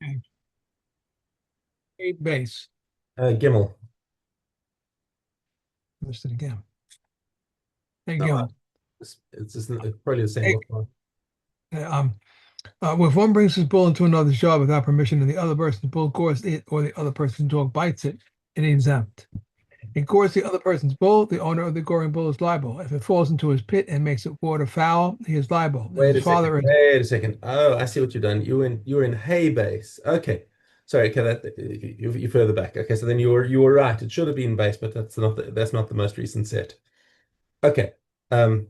Okay. A base. Gimel. Listed again. A No, Gimel. it's probably the same A, book. um, if one brings his bull into another's yard without permission and the other person's bull gores it or the other person's dog bites it, it is exempt. It gores the other person's bull, the owner of the goring bull is liable. If it falls into his pit and makes it water foul, he is liable. If Wait his a second. father is Wait a second. Oh, I see what you've done. You were in hay base. Okay. Sorry, okay, that you further back. Okay, so then you were right. It should have been base, but that's not the most recent set. Okay. Um,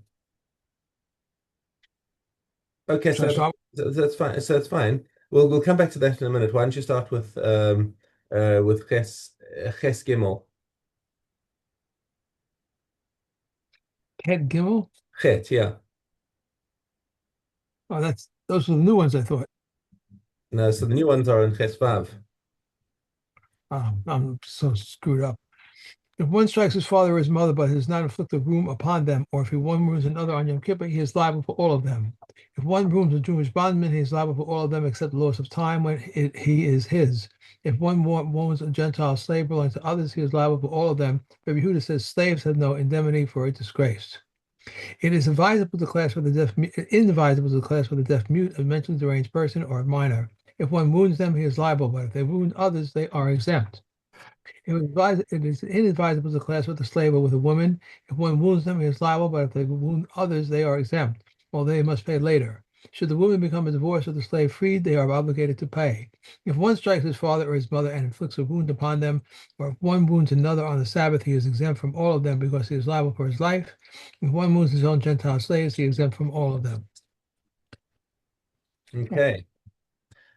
okay, should I start so that's fine. So that's fine. We'll come back to that in a minute. Why don't you start with Ches Gimel. Head Gimel? Chet, yeah. Oh, that's those are the new ones I thought. No, so the new ones are in Ches Vav. I'm so screwed up. If one strikes his father or his mother, but does not inflict a wound upon them, or if he one wounds another on Yom Kippur, he is liable for all of them. If one wounds a Jewish bondman, he is liable for all of them except the loss of time when he is his. If one wounds a Gentile slave belonging to others, he is liable for all of them. Rabbi Yehuda says slaves have no indemnity for a disgrace. It is advisable to class for the deaf, inadvisable to class for the deaf mute, a mentally deranged person, or a minor. If one wounds them, he is liable, but if they wound others, they are exempt. It is inadvisable to class with a slave or with a woman. If one wounds them, he is liable, but if they wound others, they are exempt, while they must pay later. Should the woman become a divorce or the slave freed, they are obligated to pay. If one strikes his father or his mother and inflicts a wound upon them, or if one wounds another on the Sabbath, he is exempt from all of them because he is liable for his life. If one wounds his own Gentile slaves, he is exempt from all of them. Okay.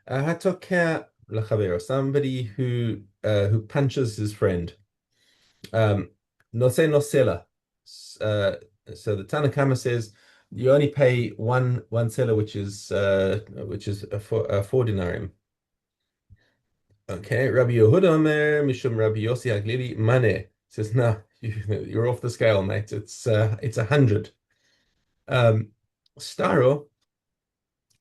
Hatokeh l'chavero, somebody who punches his friend. Nose nosela. Uh, so the Tanakama says you only pay one seller, which is a four denarim. Okay, Rabbi Yehuda Omer Mishum Rabbi Yossi Haglili Mane says no, you're off the scale, mate. It's 100. Staro.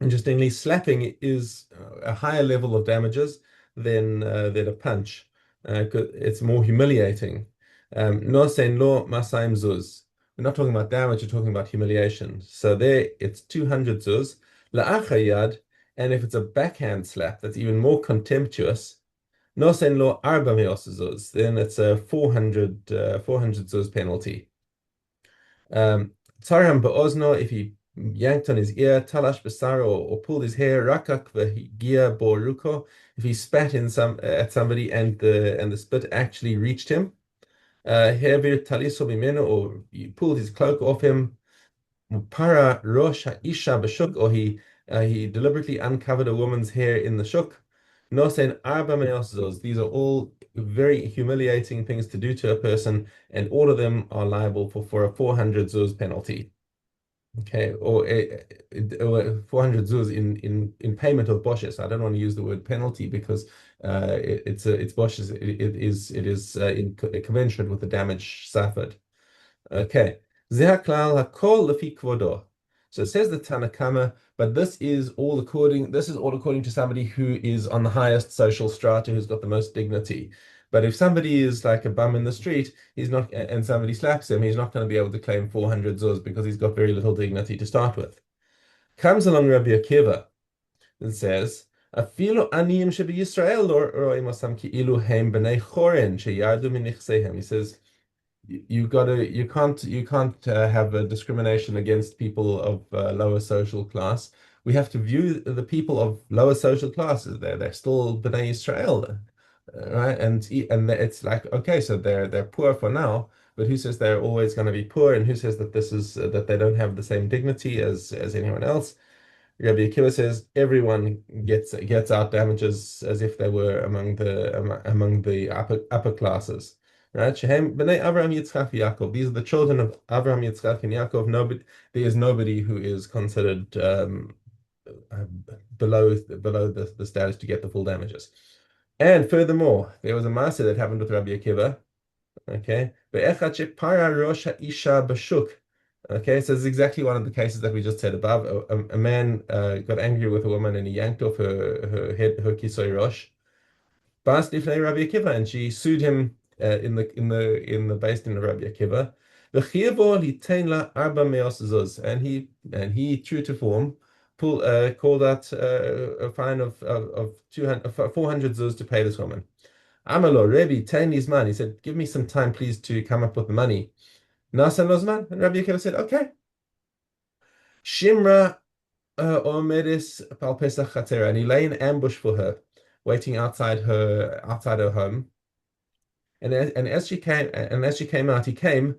Interestingly, slapping is a higher level of damages than a punch. 'Cause it's more humiliating. No sen lo masaim zuz. We're not talking about damage, we're talking about humiliation. So there, it's 200 zuz. La'achayad, and if it's a backhand slap, that's even more contemptuous. No sen lo arba meos zuz. Then it's a 400 zuz penalty. Tsaram Ba'ozno, if he yanked on his ear, Talash Basar, or pulled his hair, Rakak V'Gia Boruko, if he spat in at somebody and the spit actually reached him, Hervir Taliso Bimeno, or he pulled his cloak off him, Para Rosh Isha Bashuk, or he deliberately uncovered a woman's hair in the shuk. No saying Arba Meos Zuz. These are all very humiliating things to do to a person, and all of them are liable for a 400 zuz penalty. Okay, or 400 zuz in payment of boshes. I don't want to use the word penalty because it's boshes. It is commensurate with the damage suffered. Okay. Zehaklal hakol lefi kvodo. So it says the Tanakama, but this is all according to somebody who is on the highest social strata, who's got the most dignity. But if somebody is like a bum in the street, he's not, and somebody slaps him, he's not going to be able to claim 400 zuz because he's got very little dignity to start with. Comes along Rabbi Akiva and says, Afilo aniyim shebi Yisrael or imosam ki ilu heim b'nei choren sheyardu minichsehem. He says, you can't have a discrimination against people of lower social class. We have to view the people of lower social classes. They're still Bnei Israel, right? And it's like, okay, so they're poor for now, but who says they're always going to be poor, and who says that this is that they don't have the same dignity as anyone else? Rabbi Akiva says everyone gets out damages as if they were among the upper classes. Right? Shehem b'nei Avraham, Yitzchak, Yaakov. These are the children of Avraham, Yitzchak, and Yaakov. There is nobody who is considered uh, below the status to get the full damages. And furthermore, there was a maaseh that happened with Rabbi Akiva. Okay, Ve'echad shepara rosh ha'isha b'shuk. Okay, so it's exactly one of the cases that we just said above. A man got angry with a woman and he yanked off her head, her kisoi rosh. Bas lifnei Rabbi Akiva, and she sued him in the based in Rabbi Akiva. V'chiyavo litain la arba meos zuz, and he true to form, called out a fine of 200, 400 zuz to pay this woman. Amalo Rebbe, tain zman. He said, "Give me some time, please, to come up with the money." Nasan lozman, and Rabbi Akiva said, "Okay." Shimra Omedis Pal Pesach Chatera, and he lay in ambush for her, waiting outside her home. And as she came out, he came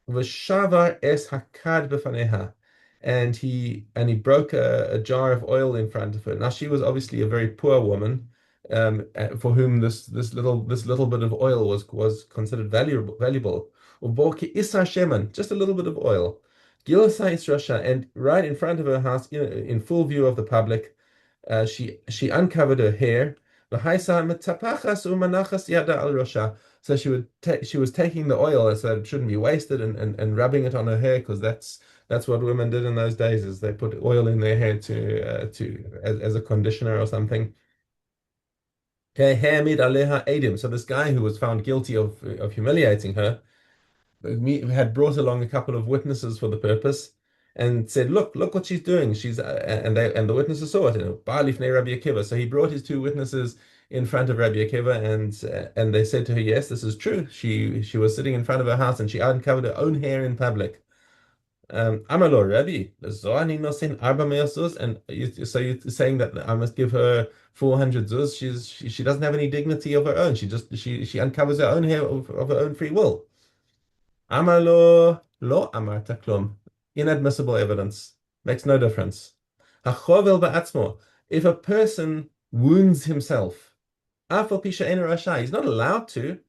v'shavar es hakad b'faneha, and he broke a jar of oil in front of her. Now she was obviously a very poor woman, for whom this little bit of oil was considered valuable. Uboki isa sheman, just a little bit of oil. Gilasa Rasha, and right in front of her house, in full view of the public, she uncovered her hair. So she was taking the oil, so it shouldn't be wasted, and rubbing it on her hair, because that's what women did in those days, is they put oil in their hair to as a conditioner or something. Okay, hair mid aleha edim. So this guy who was found guilty of humiliating her had brought along a couple of witnesses for the purpose, and said, "Look what she's doing. She's and the witnesses saw it. Ba'alif ne Rabbi Akiva." So he brought his two witnesses in front of Rabbi Akiva, and they said to her, "Yes, this is true. She was sitting in front of her house and she uncovered her own hair in public." Amalo Rabbi, zoani nosin arba me'os zuz, and so you're saying that I must give her 400 zuz? She doesn't have any dignity of her own. She uncovers her own hair of her own free will. Amalo lo amarta klum. Inadmissible evidence. Makes no difference. Hachovel ba'atzmo. If a person wounds himself, afal pisha ein rasha, he's not allowed to,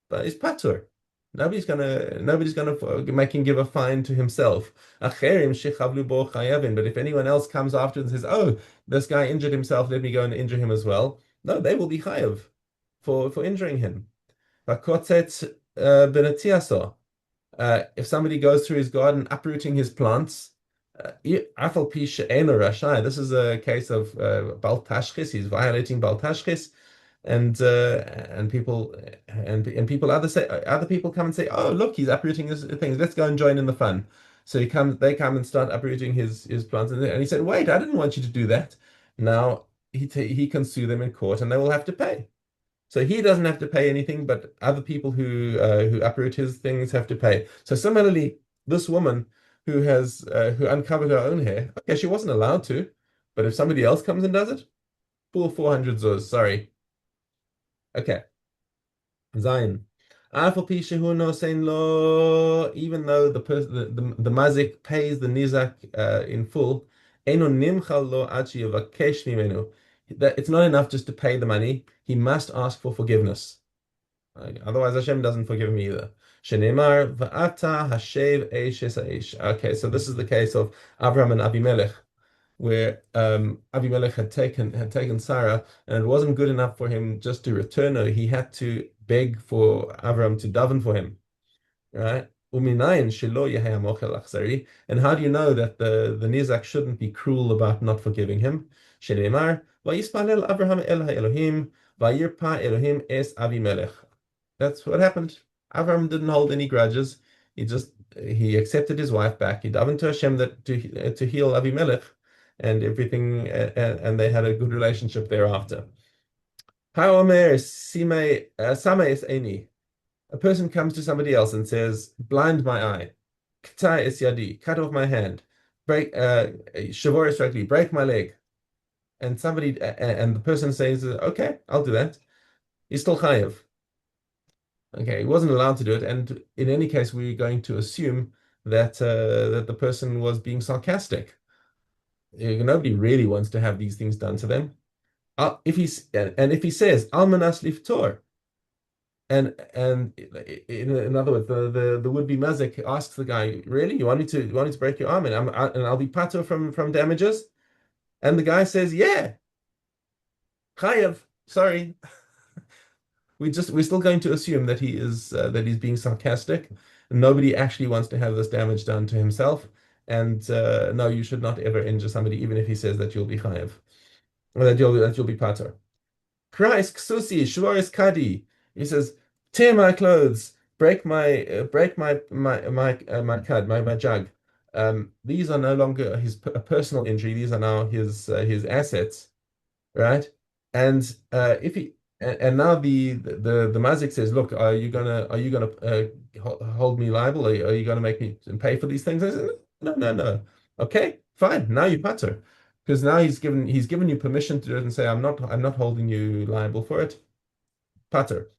but he's patur. Nobody's gonna make him give a fine to himself. Acherim shechavlu bo chayavin. But if anyone else comes after and says, "Oh, this guy injured himself, let me go and injure him as well," no, they will be chayav for injuring him. Vakotzet benetiaso. If somebody goes through his garden uprooting his plants, afal pi she'eno rashai, this is a case of bal tashchis. He's violating bal tashchis, and people other people come and say, "Oh, look, he's uprooting his things. Let's go and join in the fun." So they come and start uprooting his plants, and he said, "Wait, I didn't want you to do that." Now he can sue them in court, and they will have to pay. So he doesn't have to pay anything, but other people who uproot his things have to pay. So similarly, this woman who uncovered her own hair, okay, she wasn't allowed to, but if somebody else comes and does it, full 400 zuz. Sorry. Okay. Zion. Afal pi shehu no sein lo, even though the mazik pays the nizak in full, eno nimchal lo ad sheyevakesh mimenu. That it's not enough just to pay the money. He must ask for forgiveness. Otherwise, Hashem doesn't forgive him either. Shenemar va'ata hashev eishes ha'esh. Okay, so this is the case of Abraham and Abimelech, where Abimelech had taken Sarah, and it wasn't good enough for him just to return her. He had to beg for Abraham to daven for him, right? Uminayin shelo yehei mochel achzari. And how do you know that the Nizak shouldn't be cruel about not forgiving him? Shenemar vayispalel Abraham el ha'Elohim vayirpa Elohim es Abimelech. That's what happened. Abraham didn't hold any grudges. He accepted his wife back. He davened to Hashem to heal Abimelech, and everything, and they had a good relationship thereafter. Ha'omer sama es eni. A person comes to somebody else and says, "Blind my eye, k'tai es yadi, cut off my hand, shavor es ragli, break my leg," and the person says, "Okay, I'll do that." He's still chayiv. Okay, he wasn't allowed to do it, and in any case, we're going to assume that the person was being sarcastic. Nobody really wants to have these things done to them. If he says almanas liftor, and in other words, the would-be mazik asks the guy, "Really, you want me to break your arm, and I'll be patur from damages?" And the guy says, "Yeah, chayav. Sorry." We're still going to assume that he's being sarcastic, Nobody actually wants to have this damage done to himself. And no, you should not ever injure somebody, even if he says that you'll be chayav, or that you'll be pater. Christ, Ksusi, Shvoris Kadi. He says, tear my clothes, break my cud, my jug. These are no longer his a personal injury. These are now his assets, right? And if he and now the mazik says, look, are you gonna hold me liable? Are you gonna make me pay for these things? I said, no, no, no. Okay, fine. Now you patter. Because now he's given you permission to do it and say, I'm not holding you liable for it. Pater.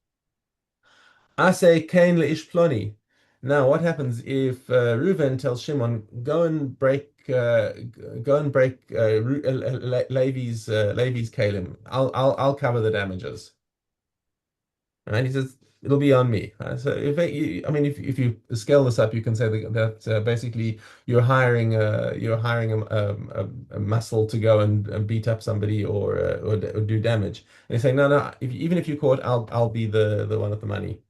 Ase kain leish ploni. Now, what happens if Reuven tells Shimon, Levi's kalim. I'll cover the damages. And he says, it'll be on me. So I mean, if you scale this up, you can say that basically you're hiring a muscle to go and beat up somebody or do damage. And he's saying, no, no. Even if you caught, I'll be the one with the money.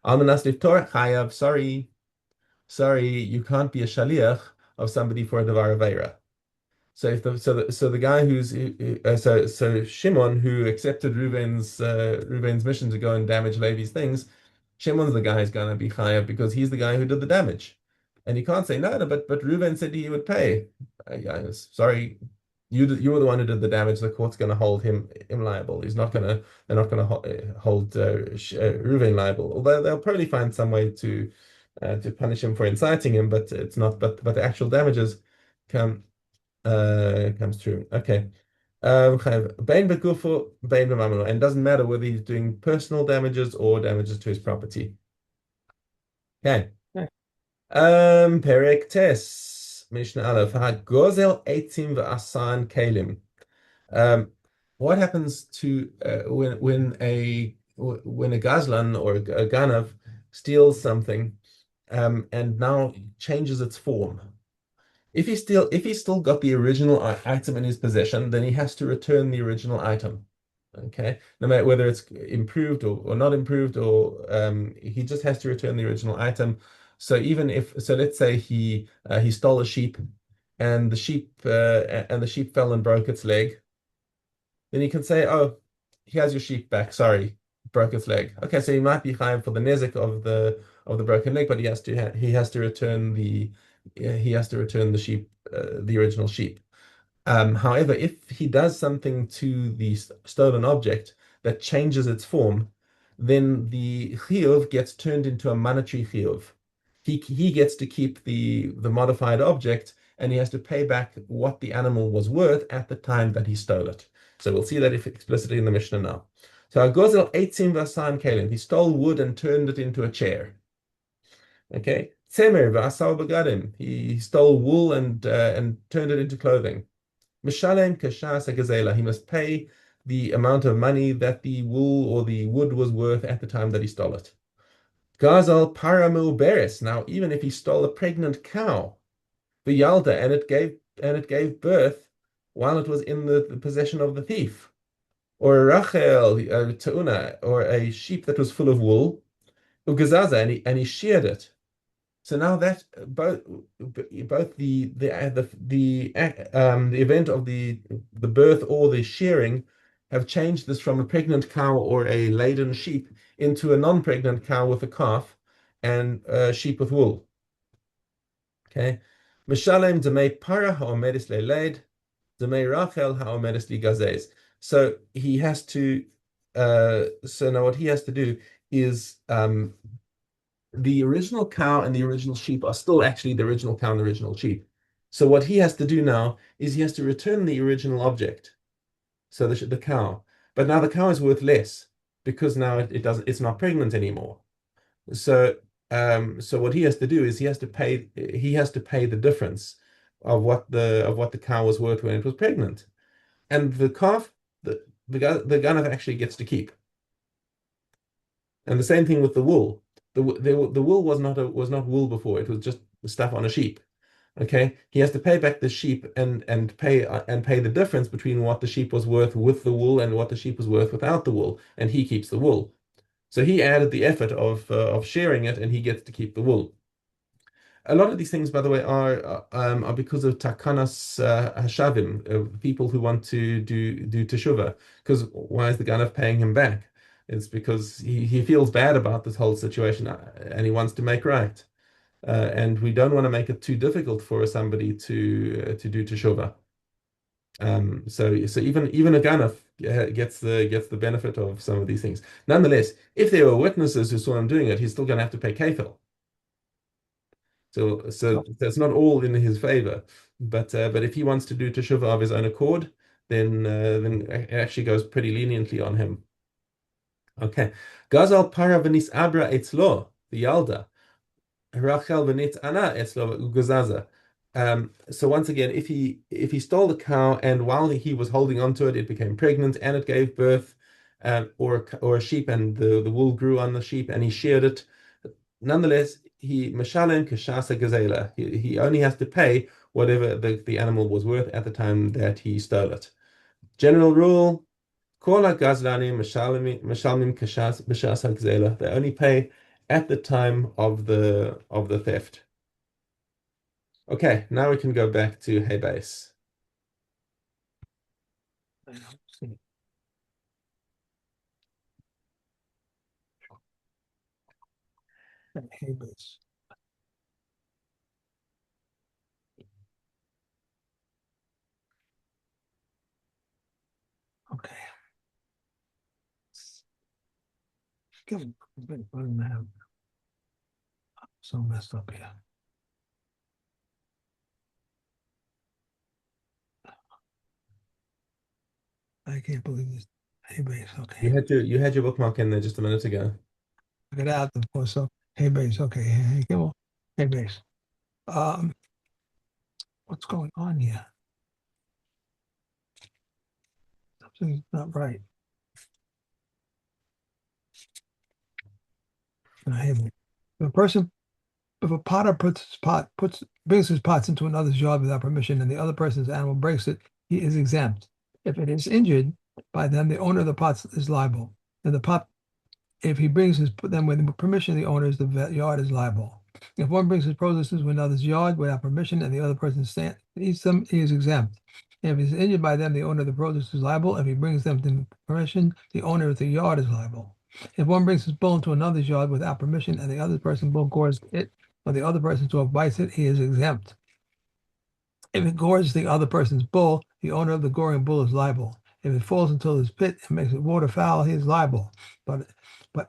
Almanas liftor chayav. Sorry, you can't be a shaliach of somebody for a davar aveira. So the guy so Shimon who accepted Reuven's mission to go and damage Levi's things, Shimon's the guy who's going to be chayav because he's the guy who did the damage, and he can't say no, no, but Reuven said he would pay. Sorry, you were the one who did the damage. The court's going to hold him liable. They're not going to hold Reuven liable. Although they'll probably find some way to punish him for inciting him, but it's not. But the actual damages come comes through. Okay. Bain begufo, bain b'mamano. And it doesn't matter whether he's doing personal damages or damages to his property. Okay. Perek tes, Mishna Aleph, gozel eitzim v'asan kalim. What happens to when a gazlan or a ganav steals something and now changes its form? If he's still got the original item in his possession, then he has to return the original item. Okay, no matter whether it's improved or not improved, or he just has to return the original item. So let's say he stole a sheep, and the sheep fell and broke its leg, then he can say, "Oh, here's your sheep back. Sorry, broke its leg." Okay, so he might be chayav for the nezik of the broken leg, but he has to return the sheep, the original sheep. However, if he does something to the stolen object that changes its form, then the chiyuv gets turned into a monetary chiyuv. He gets to keep the modified object, and he has to pay back what the animal was worth at the time that he stole it. So we'll see that explicitly in the Mishnah now. So Agozel eitzim v'asan kalim. He stole wood and turned it into a chair. Okay. Tzemer v'asal begadim. He stole wool and turned it into clothing. Mishalem kashas gazela. He must pay the amount of money that the wool or the wood was worth at the time that he stole it. Gazal paramil beres. Now, even if he stole a pregnant cow, the yalda, and it gave birth while it was in the possession of the thief, or a rachel tauna, or a sheep that was full of wool, ugazaza, and he sheared it. So now that both the event of the birth or the shearing have changed this from a pregnant cow or a laden sheep into a non-pregnant cow with a calf and a sheep with wool. Okay. Mishalem demei para haomedes leleid, demei rachel haomedes ligazes. So he has to. So now what he has to do is the original cow and the original sheep are still actually the original cow and the original sheep. So what he has to do now is he has to return the original object, so the cow. But now the cow is worth less because now it's not pregnant anymore. So what he has to do is he has to pay the difference of what the cow was worth when it was pregnant, and the calf the ganav actually gets to keep. And the same thing with the wool. The wool was not wool before. It was just stuff on a sheep. Okay, he has to pay back the sheep and pay the difference between what the sheep was worth with the wool and what the sheep was worth without the wool, and he keeps the wool. So he added the effort of shearing it, and he gets to keep the wool. A lot of these things, by the way, are because of takanas hashavim, people who want to do teshuvah. Because why is the Ganav paying him back? It's because he feels bad about this whole situation and he wants to make right. And we don't want to make it too difficult for somebody to do teshuvah. So even a Ganav gets the benefit of some of these things. Nonetheless, if there were witnesses who saw him doing it, he's still going to have to pay kafel. So that's not all in his favor. But if he wants to do teshuvah of his own accord, then it actually goes pretty leniently on him. Okay. Gazal para v'nis abra etzlo, the Yalda. Rachel v'nit ana etzlo ugazaza. So once again, if he stole the cow and while he was holding on to it, it became pregnant and it gave birth, or a sheep and the wool grew on the sheep and he sheared it, nonetheless, he Meshalem Kashasa Gazela. He only has to pay whatever the animal was worth at the time that he stole it. General rule, Kola Gazlanim Meshalmim Kashasa Gazela. They only pay at the time of the theft. Okay, now we can go back to Hey Base. Hey base. Okay. So messed up here. I can't believe this. Hey base. Okay. You had your bookmark in there just a minute ago. Get out of course. So hey base. Okay. Hey, come on. Hey base. What's going on here? Something's not right. Hey base. If a potter brings his pots into another's yard without permission, and the other person's animal breaks it, he is exempt. If it is injured by them, the owner of the pots is liable. And the pot, if he brings them with permission of the owners, the yard is liable. If one brings his produce to another's yard without permission, and the other person eats them, he is exempt. If he is injured by them, the owner of the produce is liable. If he brings them to permission, the owner of the yard is liable. If one brings his bull into another's yard without permission, and the other person's bull gores it, or the other person's dog bites it, he is exempt. If it gores the other person's bull, the owner of the goring bull is liable. If it falls into his pit and makes it waterfowl, he is liable. But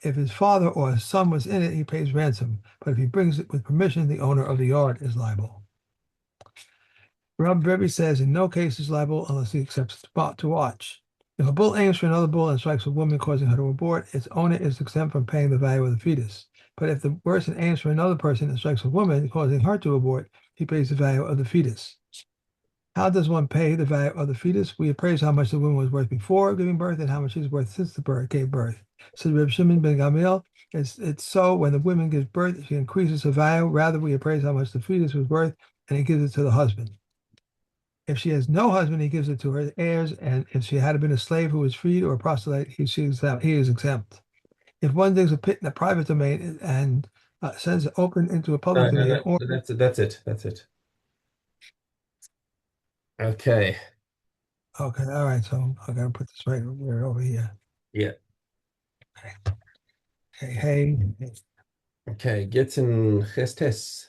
if his father or his son was in it, he pays ransom. But if he brings it with permission, the owner of the yard is liable. Rabbi Rebbe says in no case is liable unless he accepts to watch. If a bull aims for another bull and strikes a woman, causing her to abort, its owner is exempt from paying the value of the fetus. But if the person aims for another person and strikes a woman, causing her to abort, he pays the value of the fetus. How does one pay the value of the fetus? We appraise how much the woman was worth before giving birth and how much she's worth since the birth gave birth. Says Reb Shimon ben Gamliel, it's so when the woman gives birth, she increases her value. Rather, we appraise how much the fetus was worth and he gives it to the husband. If she has no husband, he gives it to her heirs, and if she had been a slave who was freed or a proselyte, he is exempt. If one digs a pit in a private domain and sends it open into a public domain, or That's it. That's it. Okay. okay, all right. So I gotta put this right over here. Yeah. Okay, hey. Okay. Get in Gestes.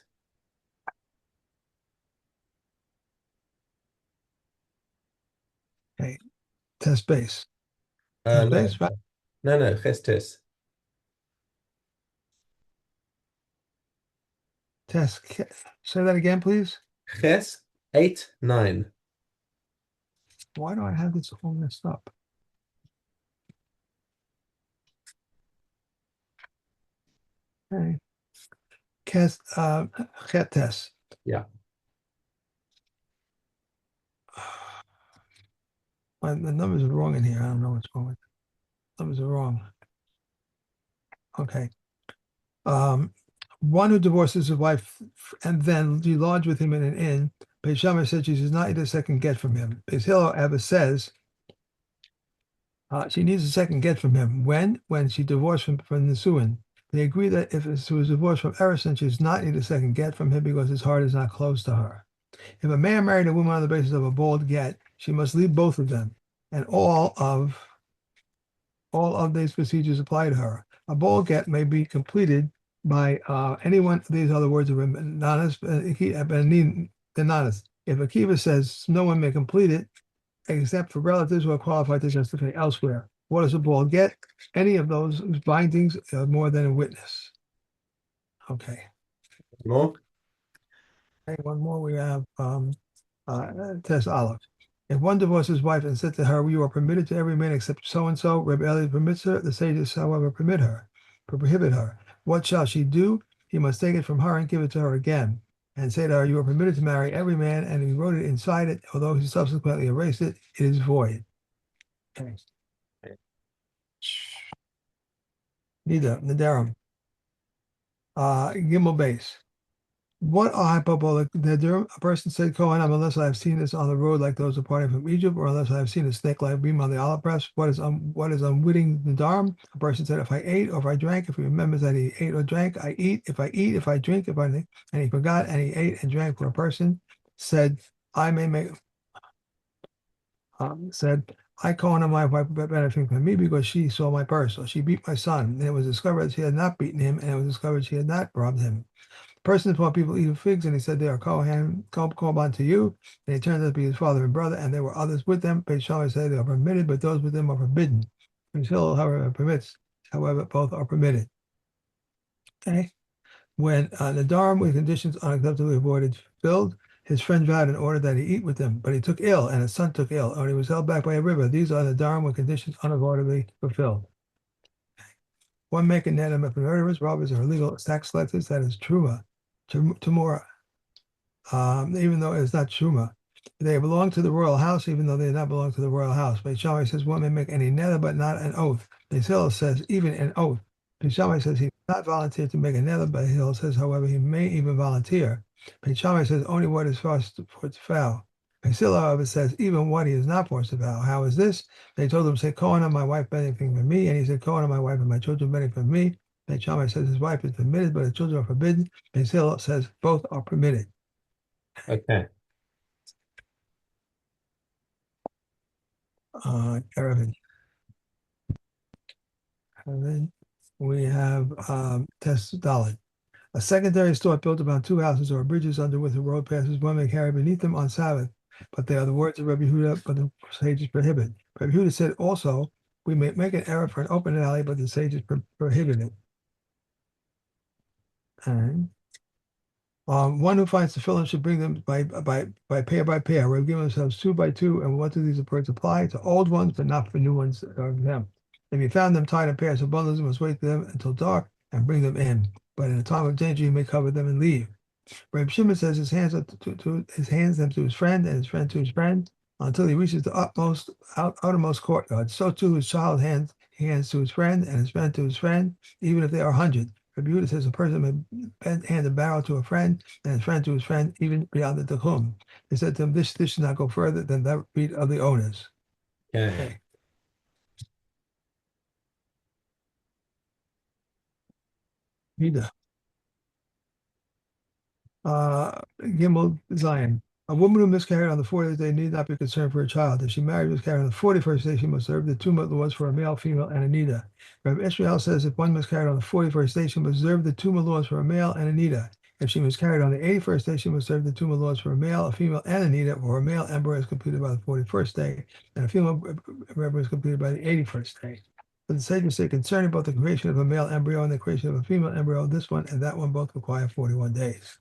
Hey, test base. No, Base, right? no, Gestes. Test. Say that again, please. Ches 8, 9. Why do I have this all messed up? Okay. Test. Yeah. The numbers are wrong in here. I don't know what's wrong with it. Numbers are wrong. Okay. One who divorces his wife and then lodge with him in an inn. Beis Shammai said she does not need a second get from him. Beis Hillel, however, says she needs a second get from him. When she divorced from the Nisuin. They agree that if she was divorced from Emerson, she does not need a second get from him because his heart is not close to her. If a man married a woman on the basis of a bald get, she must leave both of them, and all of these procedures apply to her. A bald get may be completed by anyone. These are the words of Bananas. If Akiva says no one may complete it except for relatives who are qualified to justify elsewhere. What does a bald get? Any of those whose bindings are more than a witness. Okay. More? Okay, one more. We have Test Olive. If one divorces his wife and said to her, "You are permitted to every man except so and so," Reb Eli permits her. The sages, however, prohibit her. What shall she do? He must take it from her and give it to her again, and say to her, "You are permitted to marry every man," and he wrote it inside it, although he subsequently erased it. It is void. Okay. Nida, Nadarim. Gimel base. What are hyperbolic neder? A person said, Kohen, unless I have seen this on the road like those departing from Egypt, or unless I have seen a snake-like beam on the olive press. What is unwitting nadarim? A person said, if I ate or if I drank, if he remembers that he ate or drank, I eat. If I eat, if I drink, and he forgot and he ate and drank for a person, said, I may make, I Kohen and my wife benefiting from me because she saw my purse, or she beat my son, and it was discovered she had not beaten him, and it was discovered she had not robbed him. Person upon people eating figs, and he said, they are Korban to you. And he turned out to be his father and brother, and there were others with them. Beit Shammai said they are permitted, but those with them are forbidden. And Hillel, however, permits. However, both are permitted. Okay. When Nadarim with conditions unacceptably avoided filled, his friend vowed in order that he eat with them, but he took ill, and his son took ill, or he was held back by a river. These are Nadarim with conditions unavoidably fulfilled. One make a net of murderers, robbers, or illegal tax collectors, that is truma, Tamora, even though it's not Truma. They belong to the royal house, even though they do not belong to the royal house. Beit Shammai says one may make any nether, but not an oath. Beit Hillel says even an oath. Beit Shammai says he does not volunteer to make a nether, but Hillel says, however, he may even volunteer. Beit Shammai says only what is forced to vow. Beit Hillel, however, says even what he is not forced to vow. How is this? They told him, say, Kohen and my wife benefiting from me, and he said, Kohen and my wife and my children benefiting from me. Beit Shammai says his wife is permitted, but his children are forbidden. Beit Hillel says both are permitted. Okay. Erevin. And then we have Test Dalit. A secondary store built upon two houses or bridges under which the road passes, one may carry beneath them on Sabbath. But they are the words of Rabbi Huda, but the sages prohibit. Rabbi Huda said also, we may make an error for an open alley, but the sages prohibit it. And one who finds the tefillin should bring them by pair by pair. We've given themselves 2 by 2, and what do these words apply? To old ones, but not for new ones of them. If you found them tied in pairs of bundles, you must wait for them until dark and bring them in. But in a time of danger, you may cover them and leave. Reb Shimon says his hands them to his friend, and his friend to his friend, until he reaches the outermost courtyard. So too his child he hands to his friend, and his friend to his friend, even if they are 100. Rabbi Yehuda says a person may hand a barrel to a friend, and his friend to his friend, even beyond the Tehum. He said to him, this should not go further than that beat of the owners. Okay. Vida. Gimel Zion. A woman who miscarried on the 40th day need not be concerned for a child. If she married miscarried on the 41st day, she must observe the 2 laws for a male, female, and a nida. Rabbi Israel says if one miscarried on the 41st day, she must observe the 2 laws for a male and a nida. If she miscarried on the 81st day, she must observe the 2 laws for a male, a female, and a nida, for a male embryo is completed by the 41st day, and a female embryo is completed by the 81st day. But the sages say concerning both the creation of a male embryo and the creation of a female embryo, this one and that one both require 41 days.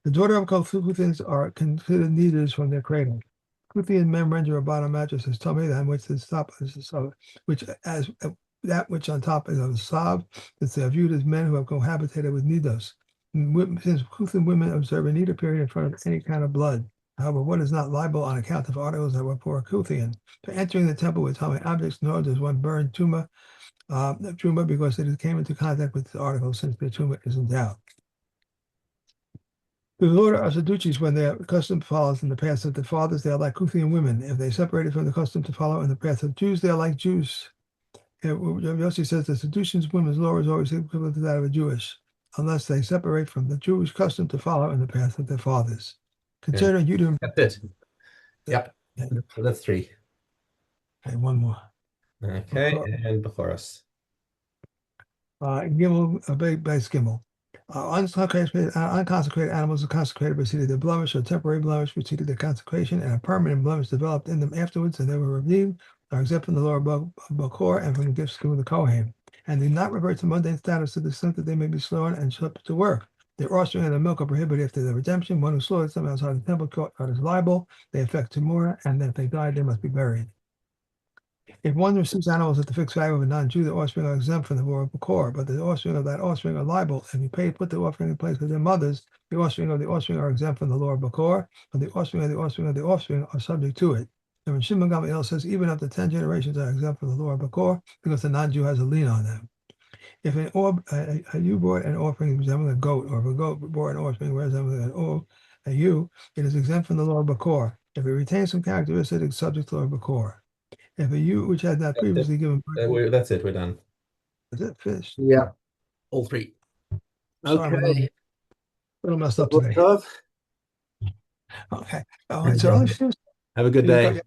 The daughter of Kuthans are considered needers from their cradle. Kuthian men render a bottom mattress as tummy, than which the top is which as that which on top is of a sob, since they are viewed as men who have cohabitated with nidos. Since Kuthan women observe a nida period in front of any kind of blood. However, one is not liable on account of articles that were for a Kuthian. For entering the temple with tummy objects, nor does one burn tuma because it came into contact with the article, since the tuma is in doubt. The Lord are Sadducees when their custom follows in the paths of the fathers, they are like Kuthian women. If they separated from the custom to follow in the path of Jews, they are like Jews. Yossi says the seduction's women's law is always equivalent to that of a Jewish, unless they separate from the Jewish custom to follow in the path of their fathers. Yeah. Considering you do. That's it. Yep. Yeah. So that's three. Okay, one more. Okay, and Bechoros. Gimel, base Gimel. Unconsecrated animals are consecrated preceded their blemish, or temporary blemish preceded their consecration, and a permanent blemish developed in them afterwards, and they were redeemed, are exempt from the law of Bokor and from the gifts given to Kohen, and do not revert to mundane status to the extent that they may be slaughtered and shipped to work. Their offspring and their milk are prohibited after their redemption. One who slaughters them outside the temple court is liable. They affect Tamura, and if they die, they must be buried. If one receives animals at the fixed value of a non-Jew, the offspring are exempt from the law of Bakor, but the offspring of that offspring are liable. If you put the offspring in place of their mothers, the offspring of the offspring are exempt from the law of Bakor, but the offspring of the offspring of the offspring are subject to it. And when Shimon Gamaliel says even up to 10 generations are exempt from the law of Bakor because the non-Jew has a lien on them. If a ewe brought an offspring resembling a goat, or if a goat brought an offspring resembling a ewe, it is exempt from the law of Bakor. If it retains some characteristics, it is subject to the law of Bakor. If a ewe which had not previously given birth, That's it. We're done. is it finished? Yeah. All three. Sorry, I'm a little messed up today. Tov. Okay. Oh, it's early. Have a good day.